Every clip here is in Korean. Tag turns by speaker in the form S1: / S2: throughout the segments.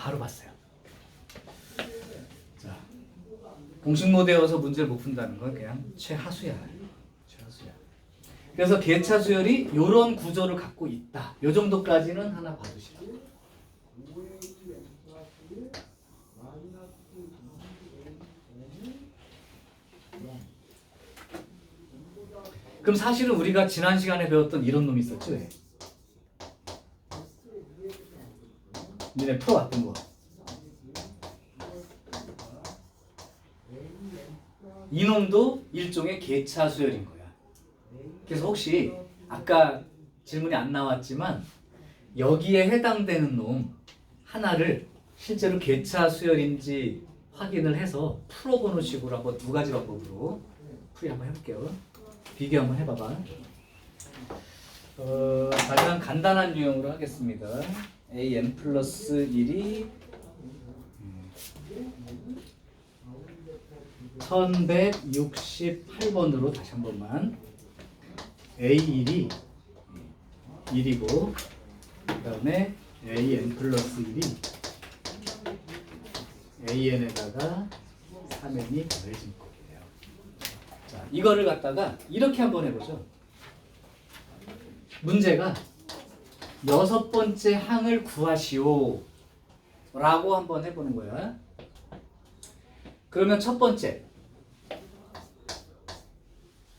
S1: 바로 봤어요. 자, 공식 못 외워서 문제를 못 푼다는 건 그냥 최하수야. 최하수야. 그래서 개차 수열이 이런 구조를 갖고 있다. 요 정도까지는 하나 봐두시라. 그럼 사실은 우리가 지난 시간에 배웠던 이런 놈이 있었죠? 왜? 니네 풀어왔던 거. 이놈도 일종의 개차 수열인 거야. 그래서 혹시 아까 질문이 안 나왔지만 여기에 해당되는 놈 하나를 실제로 개차 수열인지 확인을 해서 풀어보는 식으로 한번 두 가지 방법으로 풀이 한번 해볼게요. 비교 한번 해봐봐. 가장 간단한 유형으로 하겠습니다. an 플러스 1이 1168번으로 다시 한 번만. a1이 1이고 그 다음에 an 플러스 1이 an에다가 3n이 더해진 거예요. 자, 이거를 갖다가 이렇게 한번 해보죠. 문제가 여섯 번째 항을 구하시오 라고 한번 해보는 거야. 그러면 첫 번째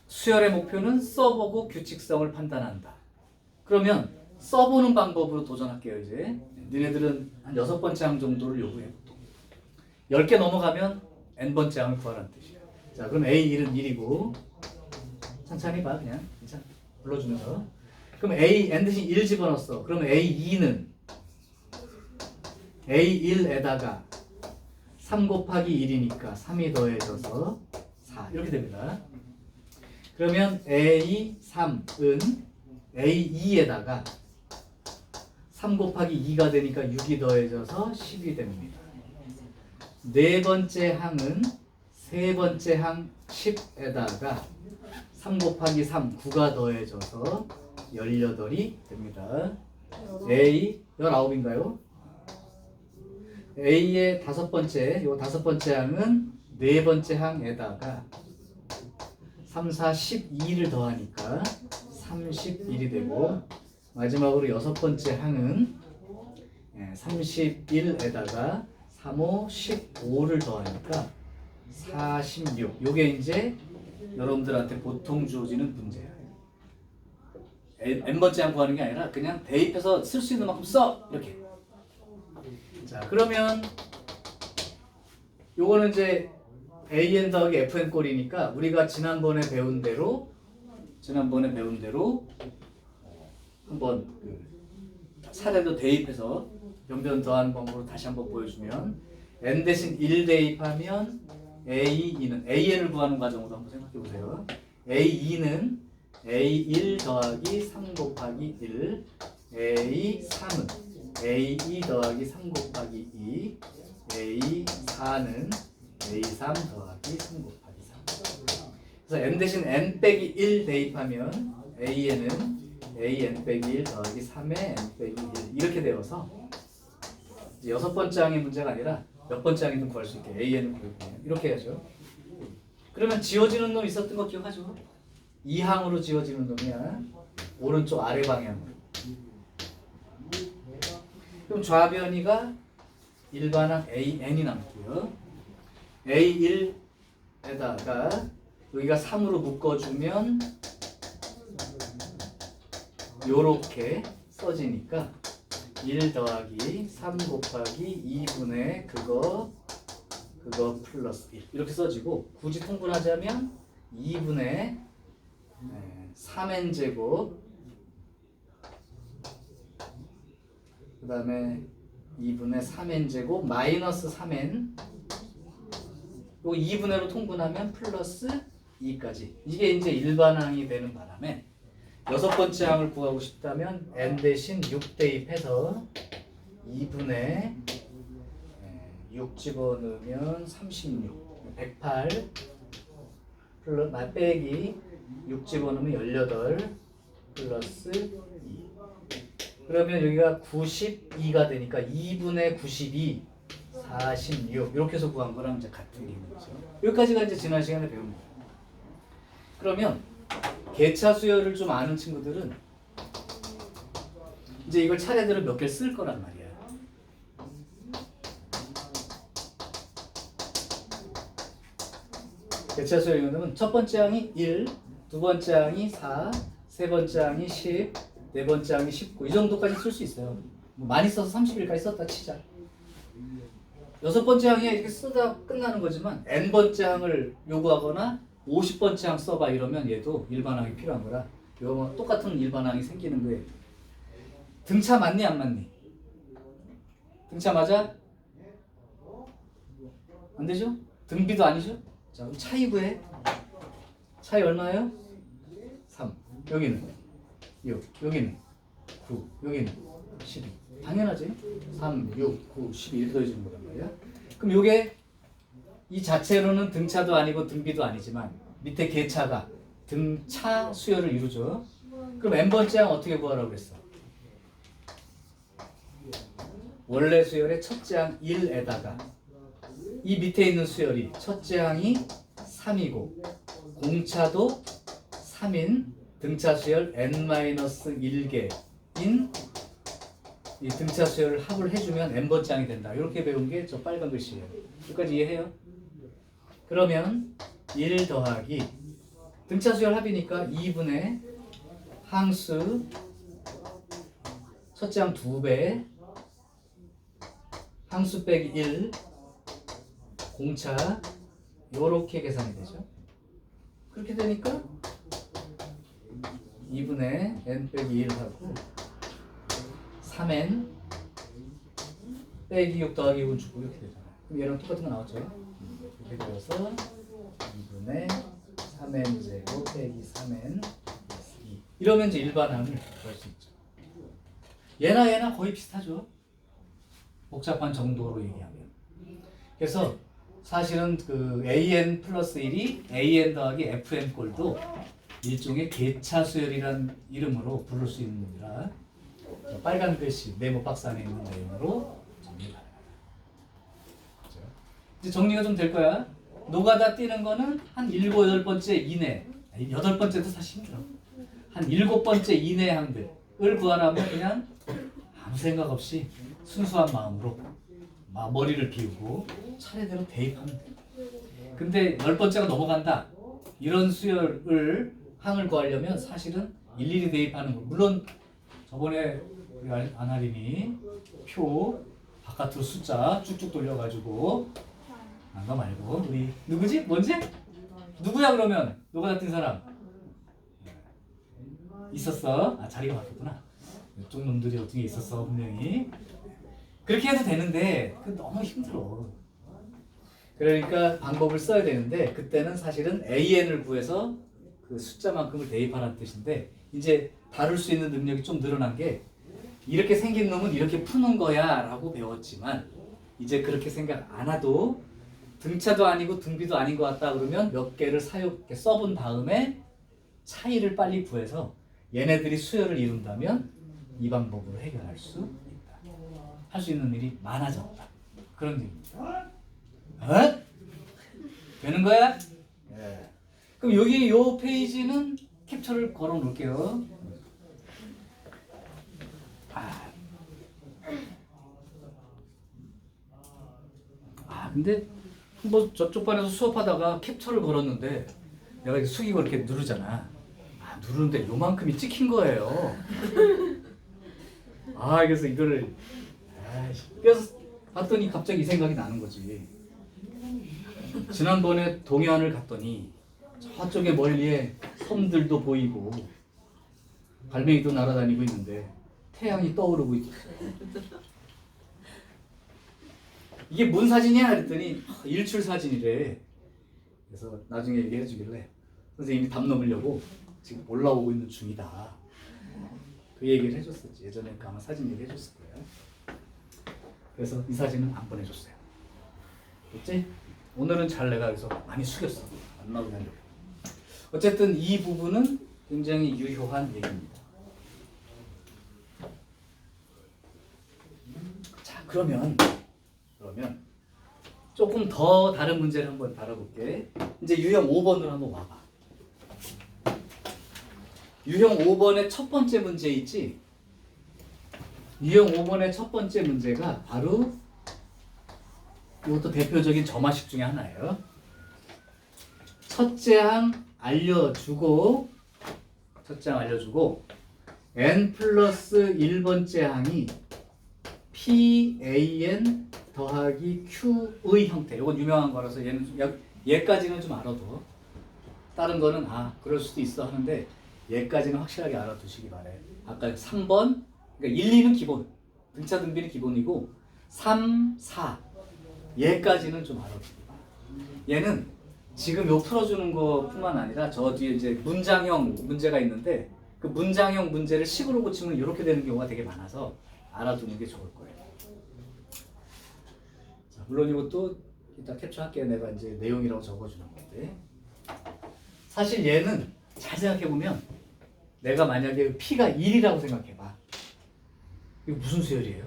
S1: 수열의 목표는 써보고 규칙성을 판단한다. 그러면 써보는 방법으로 도전할게요. 이제 니네들은 한 여섯 번째 항 정도를 요구해. 10개 넘어가면 n번째 항을 구하라는 뜻이야. 자, 그럼 A1은 1이고 천천히 봐. 그냥 괜찮아. 불러주면서. 그럼 n 대신 1 집어넣었어. 그럼 A2는 A1에다가 3 곱하기 1이니까 3이 더해져서 4 이렇게 됩니다. 그러면 A3은 A2에다가 3 곱하기 2가 되니까 6이 더해져서 10이 됩니다. 네 번째 항은 세 번째 항 10에다가 3 곱하기 3 9가 더해져서 18이 됩니다. A 19인가요? A의 다섯 번째, 요 다섯 번째 항은 네 번째 항에다가 3, 4, 12를 더하니까 31이 되고 마지막으로 여섯 번째 항은 31에다가 3, 5, 15를 더하니까 46. 요게 이제 여러분들한테 보통 주어지는 문제야. n번째 항 구하는 게 아니라 그냥 대입해서 쓸 수 있는 만큼 써! 이렇게. 자, 그러면 요거는 이제 an 더하기 fn 꼴이니까 우리가 지난번에 배운 대로 한번 사례도 대입해서 변변 더하는 방법으로 다시 한번 보여주면 n 대신 1 대입하면 a2는 an을 구하는 과정으로 한번 생각해 보세요. a2는 a1 더하기 3 곱하기 1, a3은 a2 더하기 3 곱하기 2, a4는 a3 더하기 3 곱하기 3. 그래서 n 대신 n 빼기 1 대입하면 an은 an 빼기 1 더하기 3의 n 빼기 1 이렇게 되어서 이제 여섯 번째 항의 문제가 아니라 몇 번째 항이든 구할 수 있게 an을 구해보면 이렇게 해야죠. 그러면 지워지는 놈 있었던 거 기억하죠? 이 항으로 지워지는 놈이야. 오른쪽 아래 방향으로. 그럼 좌변이가 일반항 AN이 남고요. A1에다가 여기가 3으로 묶어주면 요렇게 써지니까 1 더하기 3 곱하기 2분의 그거 플러스 1 이렇게 써지고 굳이 통분하자면 2분의 3n제곱 그 다음에 2분의 3n제곱 마이너스 3n 요 2분의로 통분하면 플러스 2까지 이게 이제 일반항이 되는 바람에 여섯 번째 항을 구하고 싶다면 n 대신 6 대입해서 2분의 6 집어넣으면 36 108 플러스 빼기 6 집어넣으면 18 플러스 2 그러면 여기가 92가 되니까 2분의 92, 46 이렇게 해서 구한 거랑 이제 같은 게 있는 거죠. 여기까지가 이제 지난 시간에 배운 거예요. 그러면 개차 수열을 좀 아는 친구들은 이제 이걸 차례대로 몇 개를 쓸 거란 말이야. 개차 수열 이거는 첫 번째 항이 1, 두 번째 항이 4, 세 번째 항이 10, 네 번째 항이 19 이 정도까지 쓸 수 있어요. 뭐 많이 써서 30일까지 썼다 치자. 여섯 번째 항에 이렇게 쓰다 끝나는 거지만 n번째 항을 요구하거나 50번째 항 써봐 이러면 얘도 일반항이 필요한 거라 이거 똑같은 일반항이 생기는 거예요. 등차 맞니 안 맞니? 등차 맞아? 안 되죠? 등비도 아니죠? 자 그럼 차이 구해. 차이 얼마예요? 3. 여기는 6. 여기는 9. 여기는 12. 당연하지? 3, 6, 9, 12 이렇게 더해주는 거란 말이야. 그럼 요게 이 자체로는 등차도 아니고 등비도 아니지만 밑에 개차가 등차 수열을 이루죠. 그럼 n번째 항 어떻게 구하라고 그랬어? 원래 수열의 첫째 항 1에다가 이 밑에 있는 수열이 첫째 항이 3이고 공차도 3인 등차 수열 n-1개인 이 등차 수열을 합을 해주면 n번째 항이 된다. 이렇게 배운 게 저 빨간 글씨예요. 여기까지 이해해요? 그러면 1 더하기 등차 수열 합이니까 2분의 항수 첫째 항 2배 항수 빼기 1 공차 요렇게 계산이 되죠. 그렇게 되니까 2분의 n 빼기 1 하고 3n 빼기 6 더하기 6은 주고 이렇게 되잖아요. 그럼 얘랑 똑같은 거 나왔죠? 이렇게 되어서 2분의 3n 제곱 빼기 3n 2 이러면 이제 일반항을 구할 수 있죠. 얘나 거의 비슷하죠. 복잡한 정도로 얘기하면. 그래서 사실은 그 an 플러스 1이 an 더하기 fn 꼴도 일종의 개차 수열이라는 이름으로 부를 수 있는 겁니다. 빨간 글씨 네모 박스 안에 있는 내용으로 정리가 가능하다. 이제 정리가 좀 될 거야. 노가다 뛰는 거는 한 7, 8번째 이내, 8번째도 사실 힘들어. 한 7번째 이내 항들을 구하라면 그냥 아무 생각 없이 순수한 마음으로 머리를 비우고 차례대로 대입하면 돼. 근데 10번째가 넘어간다. 이런 수열을 항을 구하려면 사실은 일일이 대입하는 거. 물론 저번에 우리 아나림이 표 바깥으로 숫자 쭉쭉 돌려가지고 너 말고 우리 누구지? 뭔지? 누구야 그러면? 노가다 뛴 사람 있었어? 아 자리가 바뀌었구나. 이쪽 놈들이 어떻게 있었어 분명히. 그렇게 해도 되는데 그 너무 힘들어. 그러니까 방법을 써야 되는데 그때는 사실은 AN을 구해서 그 숫자만큼을 대입하라는 뜻인데 이제 다룰 수 있는 능력이 좀 늘어난 게 이렇게 생긴 놈은 이렇게 푸는 거야 라고 배웠지만 이제 그렇게 생각 안 해도 등차도 아니고 등비도 아닌 것 같다 그러면 몇 개를 써본 다음에 차이를 빨리 구해서 얘네들이 수열을 이룬다면 이 방법으로 해결할 수 있다. 할 수 있는 일이 많아졌다. 그런 얘기입니다. 어? 되는 거야? 네. 그럼 여기 요 페이지는 캡처를 걸어 놓을게요. 근데 뭐 저쪽 반에서 수업하다가 캡처를 걸었는데 내가 이렇게 숙이고 이렇게 누르잖아. 누르는데 요만큼이 찍힌 거예요. 그래서 이거를 그래서 봤더니 갑자기 이 생각이 나는 거지. 지난번에 동해안을 갔더니 저쪽에 멀리에 섬들도 보이고 갈매기도 날아다니고 있는데 태양이 떠오르고 있어요. 이게 뭔 사진이야? 그랬더니 일출 사진이래. 그래서 나중에 얘기해 주길래 선생님이 답 넘으려고 지금 올라오고 있는 중이다. 그 얘기를 해줬었지. 예전에 아마 사진 얘기 해줬을 거야. 그래서 이 사진은 안 보내줬어요. 됐지? 오늘은 잘 내가 여기서 많이 숙였어. 안 나오게 하려고. 어쨌든 이 부분은 굉장히 유효한 얘기입니다. 그러면 조금 더 다른 문제를 한번 다뤄볼게. 이제 유형 5번으로 한번 와봐. 유형 5번의 첫 번째 문제 있지? 유형 5번의 첫 번째 문제가 바로 이것도 대표적인 점화식 중에 하나예요. 첫째 항 알려주고 n 플러스 1번째 항이 pan 더하기 q의 형태. 이건 유명한 거라서 얘까지는 좀 알아둬. 다른 거는 그럴 수도 있어 하는데 얘까지는 확실하게 알아두시기 바래. 아까 3번, 그러니까 1, 2는 기본, 등차 등비는 기본이고 3, 4 얘까지는 좀 알아두기 바래. 얘는 지금 요 풀어주는 것뿐만 아니라 저 뒤에 이제 문장형 문제가 있는데 그 문장형 문제를 식으로 고치면 이렇게 되는 경우가 되게 많아서 알아두는 게 좋을 거예요. 자, 물론 이것도 이따 캡처할게. 내가 이제 내용이라고 적어주는 건데 사실 얘는 잘 생각해보면 내가 만약에 P가 1이라고 생각해봐. 이거 무슨 수열이에요?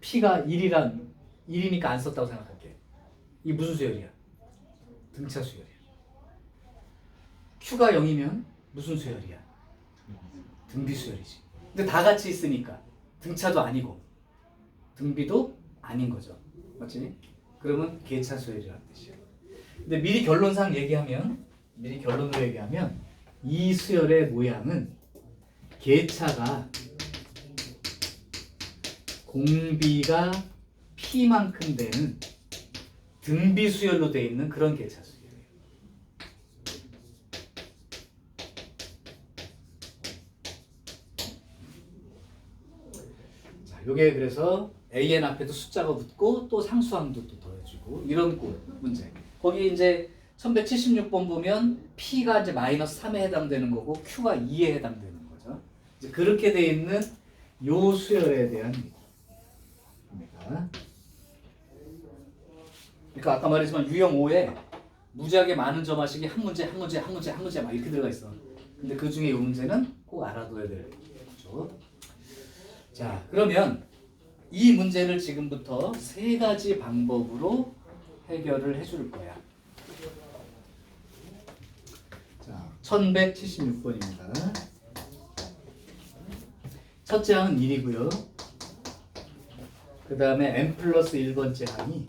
S1: P가 1이니까 안 썼다고 생각할게. 이게 무슨 수열이야? 등차 수열이야. Q가 0이면 무슨 수열이야? 등비 수열이지. 근데 다 같이 있으니까 등차도 아니고 등비도 아닌 거죠. 맞지? 그러면 계차 수열이라는 뜻이야. 근데 미리 결론으로 얘기하면 이 수열의 모양은 계차가 공비가 P만큼 되는 등비 수열로 되어 있는 그런 계차 수열이에요. 자, 요게 그래서 AN 앞에도 숫자가 붙고 또 상수항도 또 더해주고 이런 문제. 거기 이제 1176번 보면 P가 이제 마이너스 3에 해당되는 거고 Q가 2에 해당되는 거죠. 이제 그렇게 돼 있는 요 수열에 대한 겁니다. 그러니까 아까 말했지만 유형 5에 무지하게 많은 점화식이 한 문제 막 이렇게 들어가 있어. 근데 그 중에 이 문제는 꼭 알아둬야 될 거죠. 자, 그러면 이 문제를 지금부터 세 가지 방법으로 해결을 해줄 거야. 자, 1176번입니다. 첫째 항은 1이고요. 그 다음에 n 플러스 1번째 항이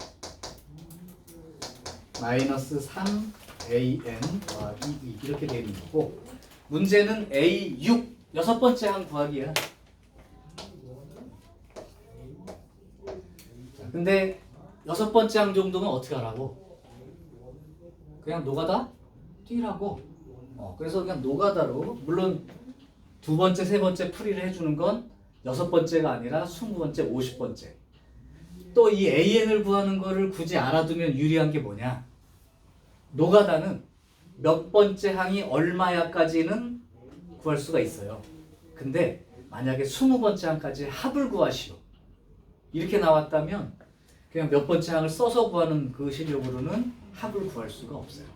S1: 마이너스 3an 더하기 2 이렇게 되는 거고 문제는 A6 여섯 번째 항 구하기야. 자, 근데 여섯 번째 항 정도면 어떻게 하라고? 그냥 노가다 뛰라고. 그래서 그냥 노가다로 물론 두 번째, 세 번째 풀이를 해주는 건 여섯 번째가 아니라 20번째, 50번째. 또 이 AN을 구하는 거를 굳이 알아두면 유리한 게 뭐냐? 노가다는 몇 번째 항이 얼마야까지는 구할 수가 있어요. 근데 만약에 20번째 항까지 합을 구하시오. 이렇게 나왔다면 그냥 몇 번째 항을 써서 구하는 그 실력으로는 합을 구할 수가 없어요.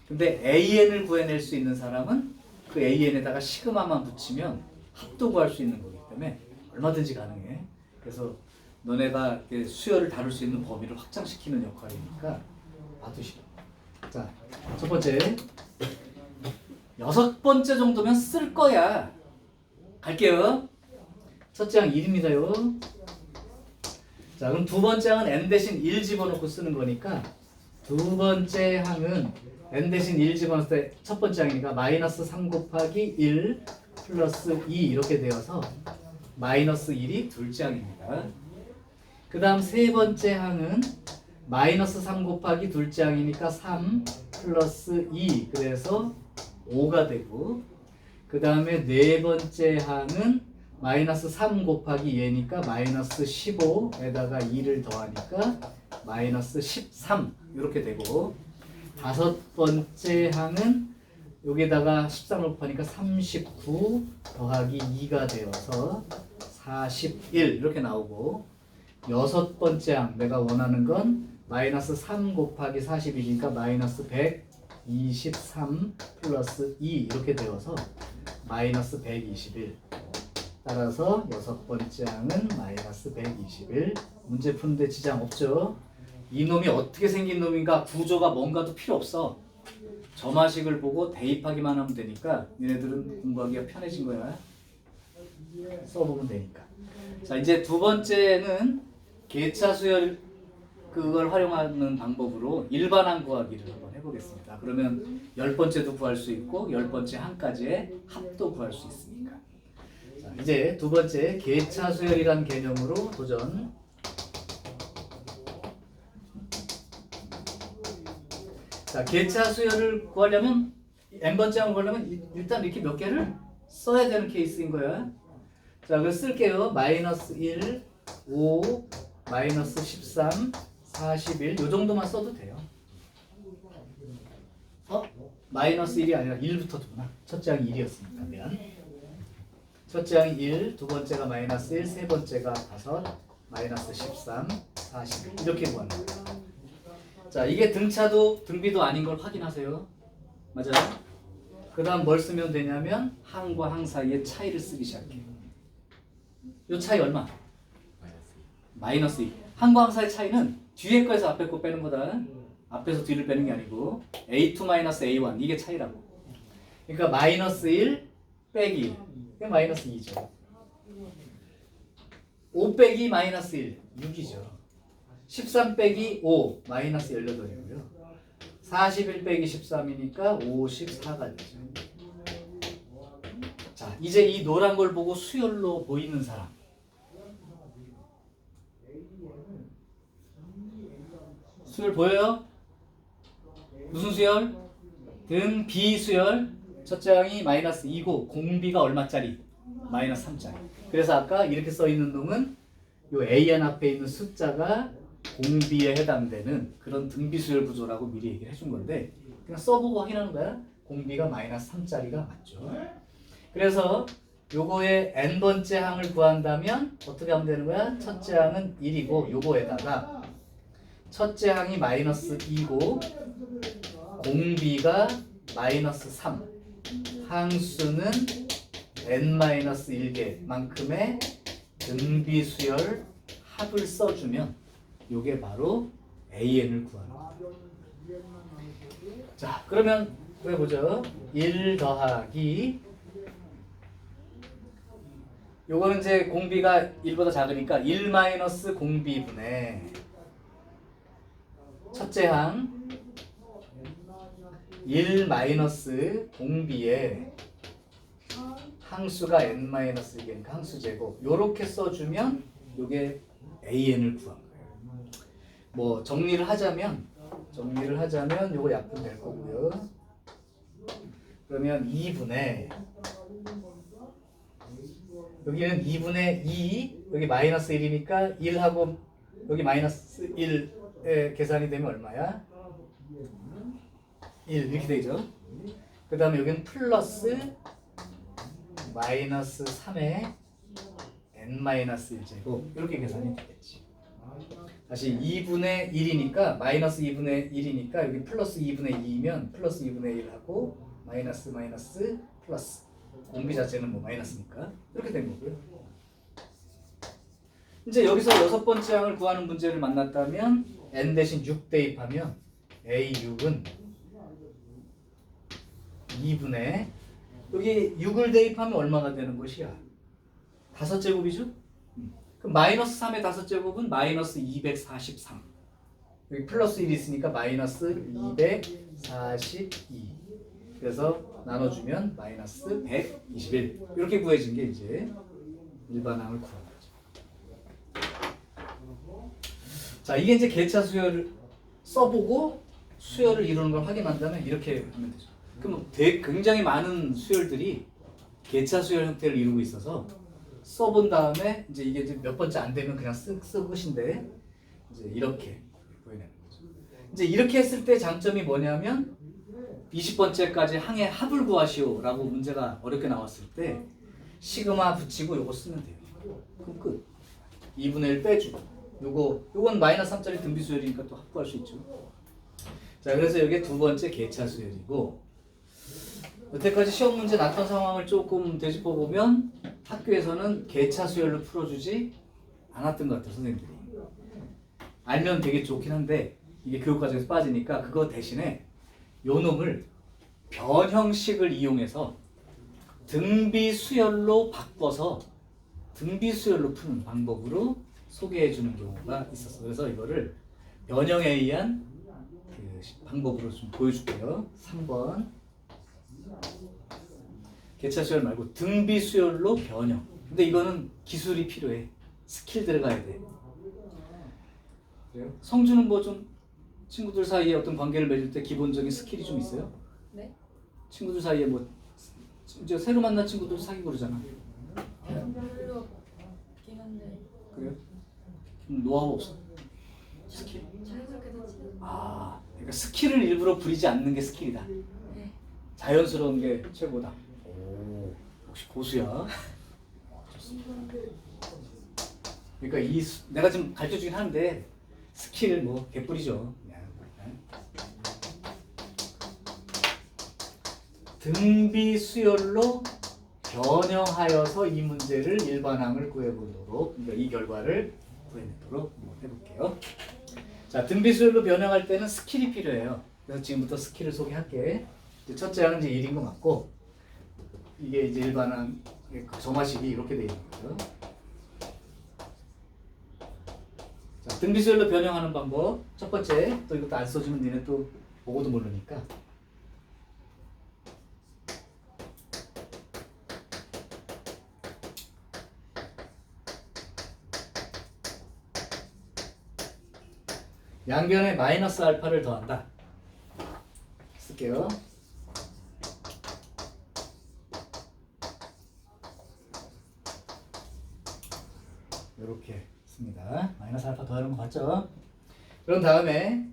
S1: 근데 AN을 구해낼 수 있는 사람은 그 AN에다가 시그마만 붙이면 합도 구할 수 있는 거기 때문에 얼마든지 가능해. 그래서 너네가 수열을 다룰 수 있는 범위를 확장시키는 역할이니까 봐두시오. 자, 첫 번째 여섯 번째 정도면 쓸 거야. 갈게요. 첫째 항 1입니다요. 자, 그럼 두 번째 항은 n 대신 1 집어넣고 쓰는 거니까 두 번째 항은 n 대신 1 집어넣을 때 첫 번째 항이니까 마이너스 3 곱하기 1 플러스 2 이렇게 되어서 마이너스 1이 둘째 항입니다. 그 다음 세 번째 항은 마이너스 3 곱하기 둘째 항이니까 3 플러스 2 그래서 5가 되고 그 다음에 네 번째 항은 마이너스 3 곱하기 얘니까 마이너스 15에다가 2를 더하니까 마이너스 13 이렇게 되고 다섯 번째 항은 여기다가 13을 곱하니까 39 더하기 2가 되어서 41 이렇게 나오고 여섯 번째 항 내가 원하는 건 마이너스 3 곱하기 41이니까 마이너스 123 플러스 2 이렇게 되어서 마이너스 121 따라서 여섯 번째 항은 마이너스 121. 문제 푸는데 지장 없죠? 이놈이 어떻게 생긴 놈인가 구조가 뭔가도 필요 없어. 점화식을 보고 대입하기만 하면 되니까 얘네들은 공부하기가 편해진 거야. 써보면 되니까. 자, 이제 두 번째는 계차수열 그걸 활용하는 방법으로 일반항 구하기를 한번 해보겠습니다. 그러면 10번째도 구할 수 있고 10번째 항까지의 합도 구할 수 있으니까. 자, 이제 두 번째 계차수열이란 개념으로 도전. 자, 계차수열을 구하려면 n번째 항을 구하려면 일단 이렇게 몇 개를 써야 되는 케이스인 거야. 자, 그래서 쓸게요. 마이너스 1, 5, 마이너스 13, 41, 요 정도만 써도 돼요. 마이너스 1이 아니라 1부터 두구나. 첫째 항이 1이었으니까. 미안. 첫째 항이 1, 두 번째가 마이너스 1, 세 번째가 5, 마이너스 13, 41 이렇게 구하는 거예요. 자, 이게 등차도 등비도 아닌 걸 확인하세요. 맞아요? 그 다음 뭘 쓰면 되냐면 항과 항 사이의 차이를 쓰기 시작해요. 요 차이 얼마? 마이너스 2. 항과 항 사이의 차이는 뒤에 거에서 앞에 거 빼는 거다. 앞에서 뒤를 빼는 게 아니고 A2 마이너스 A1 이게 차이라고. 그러니까 마이너스 1 빼기 1. 그게 마이너스 2죠. 5 빼기 마이너스 1. 6이죠. 13 빼기 5 마이너스 18이고요. 41 빼기 13이니까 54가 되죠. 자, 이제 이 노란 걸 보고 수열로 보이는 사람. 수열 보여요? 무슨 수열? 등 비수열. 첫째 항이 마이너스 2고 공비가 얼마짜리? 마이너스 3짜리. 그래서 아까 이렇게 써 있는 놈은 요 AN 앞에 있는 숫자가 공비에 해당되는 그런 등비수열 구조라고 미리 얘기를 해준 건데 그냥 써보고 확인하는 거야. 공비가 마이너스 3짜리가 맞죠. 그래서 요거의 n번째 항을 구한다면 어떻게 하면 되는 거야? 첫째 항은 1이고 요거에다가 첫째 항이 마이너스 2고 공비가 마이너스 3 항수는 n-1개만큼의 등비수열 합을 써주면 요게 바로 AN을 구하는 거예요. 자, 그러면 해보죠. 1 더하기 요거는 이제 공비가 1보다 작으니까 1 마이너스 공비분의 첫째 항 1 마이너스 공비에 항수가 n-1개니까 항수 제곱 요렇게 써주면 요게 AN을 구한 거예요. 뭐 정리를 하자면 요거 약분될 거고요. 그러면 2분의 여기는 2분의 2 여기 마이너스 1이니까 1하고 여기 마이너스 1의 계산이 되면 얼마야? 1 이렇게 되죠. 그 다음에 여기는 플러스 마이너스 3의 n-1제곱 이렇게 계산이 되겠지. 다시 2분의 1이니까 마이너스 2분의 1이니까 여기 플러스 2분의 2이면 플러스 2분의 1하고 마이너스 플러스 공비 자체는 뭐 마이너스니까 이렇게 된 거고요. 이제 여기서 여섯 번째 항을 구하는 문제를 만났다면 n 대신 6 대입하면 A6은 2분의 여기 6을 대입하면 얼마가 되는 것이야? 5제곱이죠? 그럼 마이너스 3의 5제곱은 마이너스 243. 여기 플러스 1이 있으니까 마이너스 242. 그래서 나눠주면 마이너스 121. 이렇게 구해진 게 이제 일반항을 구하는 거죠. 자, 이게 이제 계차 수열을 써보고 수열을 이루는 걸 확인한다면 이렇게 하면 되죠. 그럼 굉장히 많은 수열들이 계차 수열 형태를 이루고 있어서 써본 다음에 이제 이게 이제 몇 번째 안 되면 그냥 쓰고 끝인데 이제 이렇게 보여내는 거죠. 이제 이렇게 했을 때 장점이 뭐냐면 20번째까지 항의 합을 구하시오라고 문제가 어렵게 나왔을 때 시그마 붙이고 요거 쓰면 돼요. 그럼 끝. 2분의 1 빼주고 요건 마이너스 3짜리 등비수열이니까 또 합구할 수 있죠. 자, 그래서 이게 두 번째 계차 수열이고 여태까지 시험 문제 났던 상황을 조금 되짚어 보면 학교에서는 개차 수열로 풀어주지 않았던 것 같아요, 선생님들이. 알면 되게 좋긴 한데 이게 교육과정에서 빠지니까 그거 대신에 요 놈을 변형식을 이용해서 등비 수열로 바꿔서 등비 수열로 푸는 방법으로 소개해 주는 경우가 있었어. 그래서 이거를 변형에 의한 그 방법으로 좀 보여줄게요. 3번 개차 수열 말고 등비 수열로 변형. 근데 이거는 기술이 필요해. 스킬 들어가야 돼. 그래요? 성주는 뭐 좀 친구들 사이에 어떤 관계를 맺을 때 기본적인 스킬이 좀 있어요?
S2: 네?
S1: 친구들 사이에 뭐 이제 새로 만난 친구들 사귀고 그러잖아.
S2: 별로 없긴 한데
S1: 그래요? 노하우 없어? 스킬?
S2: 자연스럽게 되지.
S1: 아, 그러니까 스킬을 일부러 부리지 않는 게 스킬이다.
S2: 네.
S1: 자연스러운 게 최고다. 오, 역시 고수야. 그러니까 내가 지금 가르쳐주긴 하는데 스킬 뭐 개뿔이죠. 그냥. 등비 수열로 변형하여서 이 문제를 일반항을 구해보도록, 그러니까 이 결과를 구해내도록 해볼게요. 자, 등비 수열로 변형할 때는 스킬이 필요해요. 그래서 지금부터 스킬을 소개할게. 첫째 항은 이제 1인 거 맞고, 이게 이제 일반항 점화식이 이렇게 되어 있는 거죠. 자, 등비 수열로 변형하는 방법. 첫 번째, 또 이것도 안 써주면 니네 또 보고도 모르니까. 양변에 마이너스 알파를 더한다. 쓸게요. 이렇게 씁니다. 마이너스 알파 더하는 거 맞죠? 그런 다음에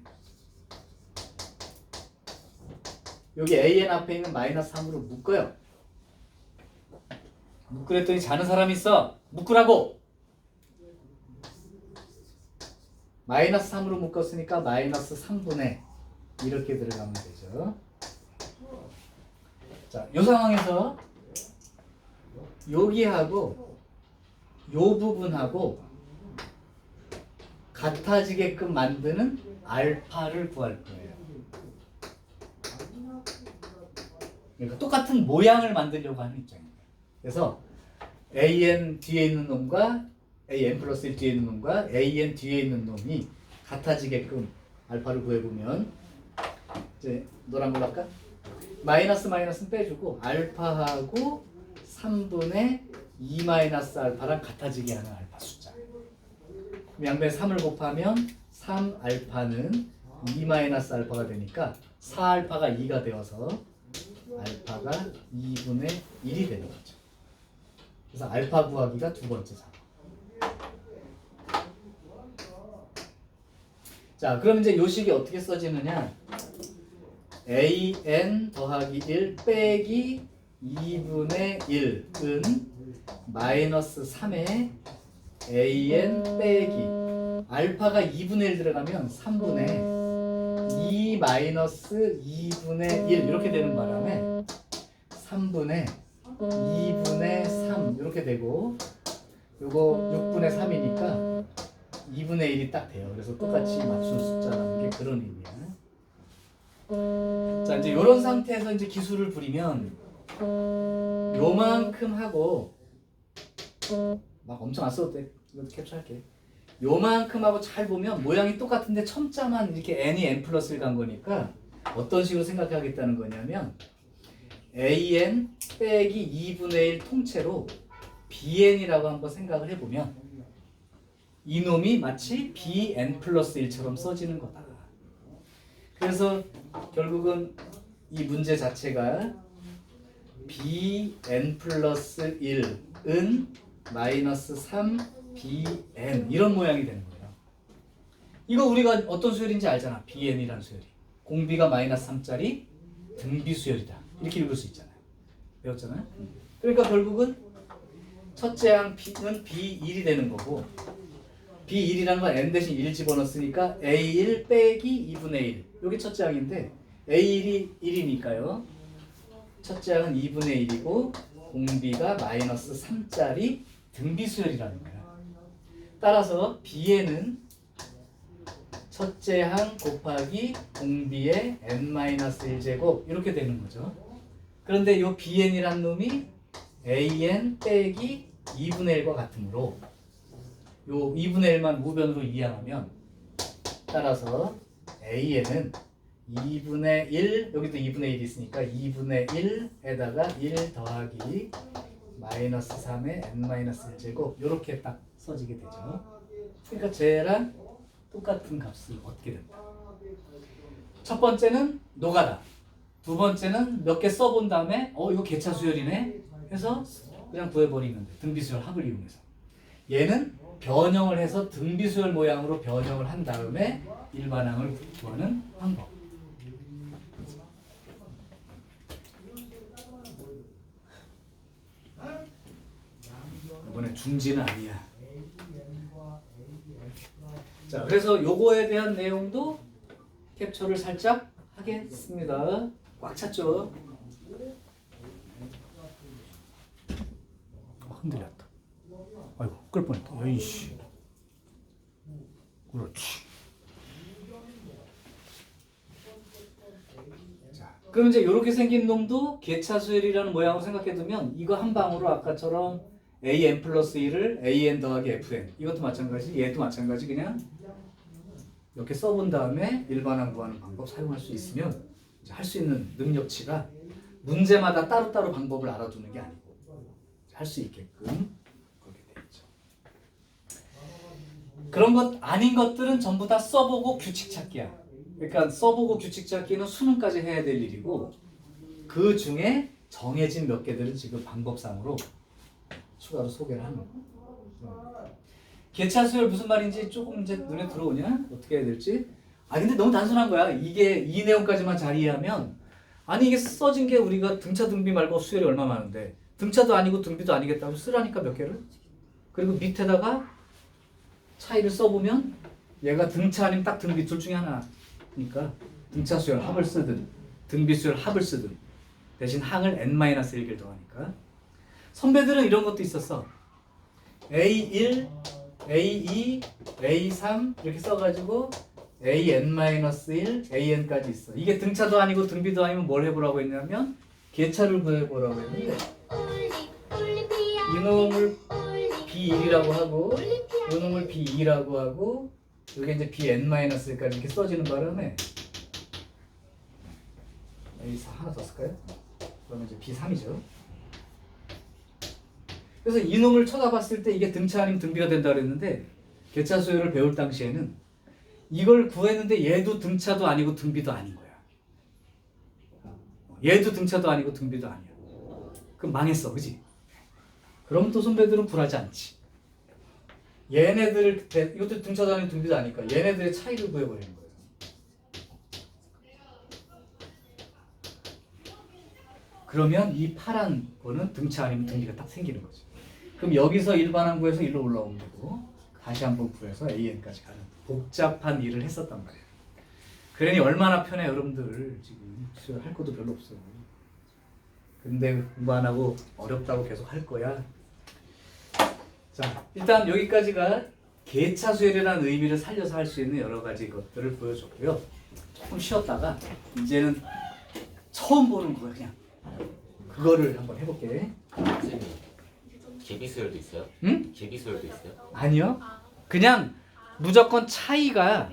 S1: 여기 an 앞에 있는 마이너스 3으로 묶어요. 묶으랬더니 자는 사람이 있어. 묶으라고! 마이너스 3으로 묶었으니까 마이너스 3분의 이렇게 들어가면 되죠. 자, 이 상황에서 여기하고 요 부분하고 같아지게끔 만드는 알파를 구할 거예요. 그러니까 똑같은 모양을 만들려고 하는 입장입니다. 그래서 an 뒤에 있는 놈과 an 플러스 1 뒤에 있는 놈과 an 뒤에 있는 놈이 같아지게끔 알파를 구해보면, 이제 노란 걸로 할까? 마이너스는 빼주고 알파하고 3분의 2 마이너스 알파랑 같아지게 하는 알파 숫자. 그럼 양변에 3을 곱하면 3 알파는 2 마이너스 알파가 되니까 4 알파가 2가 되어서 알파가 2분의 1이 되는 거죠. 그래서 알파 구하기가 두 번째 작업. 자, 그럼 이제 요 식이 어떻게 써지느냐? an 더하기 1 빼기 2분의 1은 마이너스 3의 an 빼기 알파가 2분의 1 들어가면 3분의 2 마이너스 2분의 1 이렇게 되는 바람에 3분의 2분의 3 이렇게 되고, 요거 6분의 3이니까 2분의 1이 딱 돼요. 그래서 똑같이 맞춘 숫자라는 게 그런 의미야. 자, 이제 이런 상태에서 이제 기술을 부리면 요만큼 하고, 막 엄청 안 써도 돼. 이것도 캡처할게. 요만큼 하고 잘 보면 모양이 똑같은데 첨자만 이렇게 n이 n 플러스 1 간 거니까 어떤 식으로 생각하겠다는 거냐면 an 빼기 2분의 1 통째로 bn이라고 한번 생각을 해보면 이놈이 마치 bn 플러스 1처럼 써지는 거다. 그래서 결국은 이 문제 자체가 bn 플러스 1은 마이너스 3 bn 이런 모양이 되는 거예요. 이거 우리가 어떤 수열인지 알잖아. bn이라는 수열이 공비가 마이너스 3짜리 등비 수열이다. 이렇게 읽을 수 있잖아요. 배웠잖아요. 그러니까 결국은 첫째 항 b는 b1이 되는 거고, b1이라는 건 n 대신 1 집어넣었으니까 a1 빼기 2분의 1 여기 첫째 항인데 a1이 1이니까요. 첫째 항은 2분의 1이고 공비가 마이너스 3짜리 등비수열이라는 거야. 따라서 B에는 첫째 항 곱하기 공비의 n-1제곱 이렇게 되는 거죠. 그런데 이 bn이란 놈이 an 빼기 2분의 1과 같으므로 요 2분의 1만 우변으로 이항하면 따라서 an은 2분의 1 여기도 2분의 1이 있으니까 2분의 1에다가 1 더하기 마이너스 3의 n-1제곱 이렇게 딱 써지게 되죠. 그러니까 쟤랑 똑같은 값을 얻게 된다. 첫 번째는 노가다. 두 번째는 몇 개 써본 다음에 이거 개차 수열이네 해서 그냥 구해버리면 돼. 등비수열 합을 이용해서. 얘는 변형을 해서 등비수열 모양으로 변형을 한 다음에 일반항을 구하는 방법. 이번에 중지는 아니야. 자, 그래서 요거에 대한 내용도 캡처를 살짝 하겠습니다. 꽉 찼죠? 흔들렸다. 아이고, 끌 뻔했다. 여이씨. 그렇지. 자, 그럼 이제 이렇게 생긴 놈도 개차수열이라는 모양으로 생각해두면 이거 한 방으로 아까처럼 an 플러스 1을 an 더하기 fn 이것도 마찬가지, 얘도 마찬가지 그냥 이렇게 써본 다음에 일반항 구하는 방법 사용할 수 있으면 할 수 있는 능력치가 문제마다 따로따로 방법을 알아두는 게 아니고 할 수 있게끔 그렇게 돼 있죠. 그런 것 아닌 것들은 전부 다 써보고 규칙 찾기야. 그러니까 써보고 규칙 찾기는 수능까지 해야 될 일이고 그 중에 정해진 몇 개들은 지금 방법상으로 추가로 소개를 하는 거야. 개차수열 무슨 말인지 조금 이제 눈에 들어오냐? 어떻게 해야 될지? 근데 너무 단순한 거야. 이게 이 내용까지만 잘 이해하면 아니 이게 써진 게 우리가 등차 등비 말고 수열이 얼마 많은데 등차도 아니고 등비도 아니겠다고 쓰라니까 몇 개를? 그리고 밑에다가 차이를 써보면 얘가 등차 아니면 딱 등비 둘 중에 하나니까 등차 수열 합을 쓰든 등비 수열 합을 쓰든 대신 항을 n-1개를 더하니까 선배들은 이런 것도 있었어. A1, A2, A3 이렇게 써가지고 AN-1, AN까지 있어. 이게 등차도 아니고 등비도 아니면 뭘 해보라고 했냐면 개차를 구해보라고 했는데 이놈을 B1이라고 하고 이놈을 B2라고 하고 여기 이제 BN-1까지 이렇게 써지는 바람에 A4 하나 더 쓸까요? 그러면 이제 B3이죠. 그래서 이놈을 쳐다봤을 때 이게 등차 아니면 등비가 된다 그랬는데 개차 수열을 배울 당시에는 이걸 구했는데 얘도 등차도 아니고 등비도 아닌 거야. 얘도 등차도 아니고 등비도 아니야. 그럼 망했어, 그지? 그럼 또 선배들은 굴하지 않지. 얘네들을 이것도 등차도 아니고 등비도 아니니까 얘네들의 차이를 구해버리는 거예요. 그러면 이 파란 거는 등차 아니면 등비가 딱 생기는 거죠. 그럼 여기서 일반항 구해서 일로 올라오면 되고 다시 한번 구해서 AN까지 가는 복잡한 일을 했었단 말이에요. 그러니 얼마나 편해 여러분들 지금 할 것도 별로 없어. 근데 공부 안 하고 어렵다고 계속 할 거야. 자, 일단 여기까지가 개차 수열이라는 의미를 살려서 할 수 있는 여러 가지 것들을 보여줬고요. 조금 쉬었다가 이제는 처음 보는 거야 그냥. 그거를 한번 해볼게.
S3: 선생님, 개비수열도 있어요?
S1: 응?
S3: 개비수열도 있어요?
S1: 아니요. 그냥 무조건 차이가